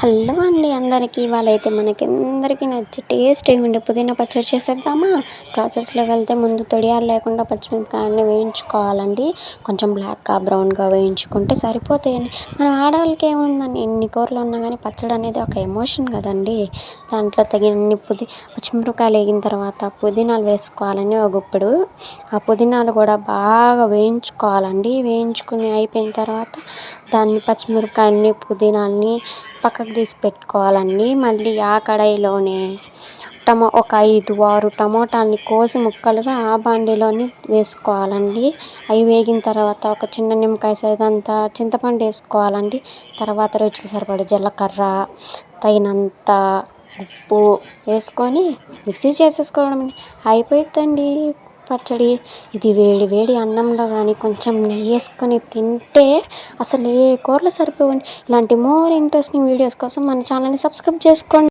Hello అండి అందరికీ. ఇవాళైతే మనకందరికీ నచ్చి టేస్టీగా ఉండే పుదీనా పచ్చడి చేసేద్దామా? ప్రాసెస్లోకి వెళ్తే ముందు తొడియాలు లేకుండా పచ్చిమిరపకాయలని వేయించుకోవాలండి. కొంచెం బ్లాక్గా బ్రౌన్గా వేయించుకుంటే సరిపోతాయండి. మనం ఆడవాళ్ళకి ఏముందండి, ఎన్ని కూరలు ఉన్నా కానీ పచ్చడి అనేది ఒక ఎమోషన్ కదండి. దాంట్లో తగినన్ని పచ్చిమిరపకాయలు వేగిన తర్వాత పుదీనాలు వేసుకోవాలండి ఒక గుప్పెడు. ఆ పుదీనాలు కూడా బాగా వేయించుకోవాలండి. వేయించుకుని అయిపోయిన తర్వాత దాన్ని పచ్చిమిరపకాయలని పుదీనాలని పక్కకు తీసి పెట్టుకోవాలండి. మళ్ళీ ఆ కడాయిలోనే ఒక 5-6 టమోటాలని కోసి ముక్కలుగా ఆ బాండీలోని వేసుకోవాలండి. అవి వేగిన తర్వాత ఒక చిన్న నిమ్మకాయ సైజ్ అంతా చింతపండు వేసుకోవాలండి. తర్వాత రుచికి సరిపడే జీలకర్ర, తగినంత ఉప్పు వేసుకొని మిక్సీ చేసేసుకోవడం అయిపోతుందండి పచ్చడి. ఇది వేడి వేడి అన్నంలో కానీ కొంచెం నెయ్యి వేసుకొని తింటే అసలు ఏ కూరలు సరిపోవండి. ఇలాంటి మోర్ ఇంట్రెస్టింగ్ వీడియోస్ కోసం మన ఛానల్ని సబ్స్క్రైబ్ చేసుకోండి.